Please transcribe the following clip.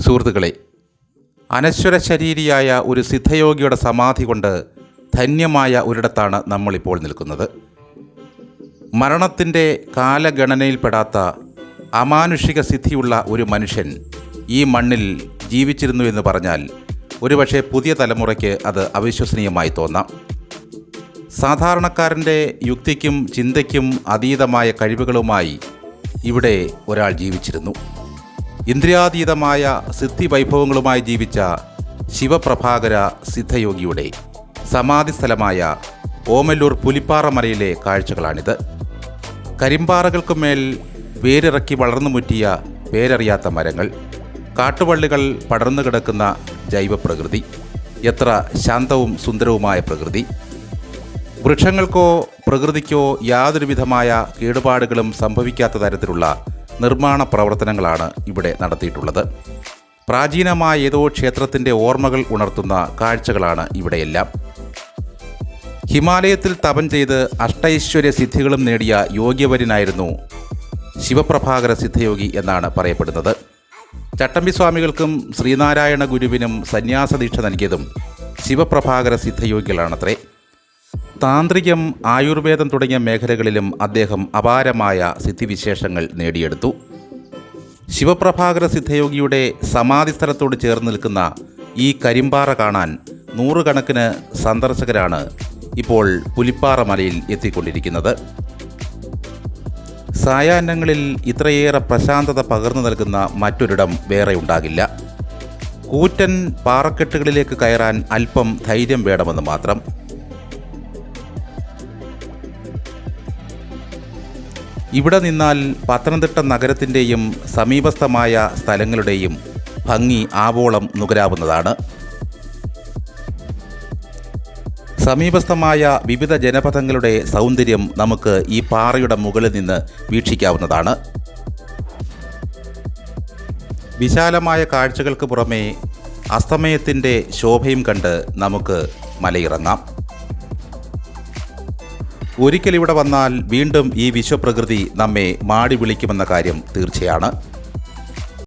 സുഹൃത്തുക്കളെ, അനശ്വര ശരീരിയായ ഒരു സിദ്ധയോഗിയുടെ സമാധി കൊണ്ട് ധന്യമായ ഒരിടത്താണ് നമ്മളിപ്പോൾ നിൽക്കുന്നത്. മരണത്തിൻ്റെ കാലഗണനയിൽപ്പെടാത്ത അമാനുഷിക സിദ്ധിയുള്ള ഒരു മനുഷ്യൻ ഈ മണ്ണിൽ ജീവിച്ചിരുന്നു എന്ന് പറഞ്ഞാൽ ഒരുപക്ഷെ പുതിയ തലമുറയ്ക്ക് അത് അവിശ്വസനീയമായി തോന്നാം. സാധാരണക്കാരൻ്റെ യുക്തിക്കും ചിന്തയ്ക്കും അതീതമായ കഴിവുകളുമായി ഇവിടെ ഒരാൾ ജീവിച്ചിരുന്നു. ഇന്ദ്രിയാതീതമായ സിദ്ധി വൈഭവങ്ങളുമായി ജീവിച്ച ശിവപ്രഭാകര സിദ്ധയോഗിയുടെ സമാധി സ്ഥലമായ ഓമല്ലൂർ പുലിപ്പാറ മലയിലെ കാഴ്ചകളാണിത്. കരിമ്പാറകൾക്കുമേൽ വേരിറക്കി വളർന്നു മുറ്റിയ പേരറിയാത്ത മരങ്ങൾ, കാട്ടുവള്ളികൾ പടർന്നു കിടക്കുന്ന ജൈവപ്രകൃതി, എത്ര ശാന്തവും സുന്ദരവുമായ പ്രകൃതി. വൃക്ഷങ്ങൾക്കോ പ്രകൃതിക്കോ യാതൊരു വിധമായ കേടുപാടുകളും സംഭവിക്കാത്ത തരത്തിലുള്ള നിർമ്മാണ പ്രവർത്തനങ്ങളാണ് ഇവിടെ നടത്തിയിട്ടുള്ളത്. പ്രാചീനമായ ഏതോ ക്ഷേത്രത്തിൻ്റെ ഓർമ്മകൾ ഉണർത്തുന്ന കാഴ്ചകളാണ് ഇവിടെയെല്ലാം. ഹിമാലയത്തിൽ തപം ചെയ്ത് അഷ്ടൈശ്വര്യ സിദ്ധികളും നേടിയ യോഗ്യവര്യനായിരുന്നു ശിവപ്രഭാകര സിദ്ധയോഗി എന്നാണ് പറയപ്പെടുന്നത്. ചട്ടമ്പി സ്വാമികൾക്കും ശ്രീനാരായണ ഗുരുവിനും സന്യാസദീക്ഷ നൽകിയതും ശിവപ്രഭാകര സിദ്ധയോഗികളാണത്രേ. താന്ത്രികം, ആയുർവേദം തുടങ്ങിയ മേഖലകളിലും അദ്ദേഹം അപാരമായ സിദ്ധിവിശേഷങ്ങൾ നേടിയെടുത്തു. ശിവപ്രഭാകര സിദ്ധയോഗിയുടെ സമാധി സ്ഥലത്തോട് ചേർന്ന് നിൽക്കുന്ന ഈ കരിമ്പാറ കാണാൻ നൂറുകണക്കിന് സന്ദർശകരാണ് ഇപ്പോൾ പുലിപ്പാറ മലയിൽ എത്തിക്കൊണ്ടിരിക്കുന്നത്. സായാഹ്നങ്ങളിൽ ഇത്രയേറെ പ്രശാന്തത പകർന്നു നൽകുന്ന മറ്റൊരിടം വേറെ ഉണ്ടാകില്ല. കൂറ്റൻ പാറക്കെട്ടുകളിലേക്ക് കയറാൻ അല്പം ധൈര്യം വേണമെന്ന് മാത്രം. ഇവിടെ നിന്നാൽ പത്തനംതിട്ട നഗരത്തിൻ്റെയും സമീപസ്ഥമായ സ്ഥലങ്ങളുടെയും ഭംഗി ആവോളം നുകരാവുന്നതാണ്. സമീപസ്ഥമായ വിവിധ ജനപഥങ്ങളുടെ സൗന്ദര്യം നമുക്ക് ഈ പാറയുടെ മുകളിൽ നിന്ന് വീക്ഷിക്കാവുന്നതാണ്. വിശാലമായ കാഴ്ചകൾക്ക് പുറമെ അസ്തമയത്തിൻ്റെ ശോഭയും കണ്ട് നമുക്ക് മലയിറങ്ങാം. ഒരിക്കൽ ഇവിടെ വന്നാൽ വീണ്ടും ഈ വിശ്വപ്രകൃതി നമ്മെ മാടി വിളിക്കുമെന്ന കാര്യം തീർച്ചയാണ്.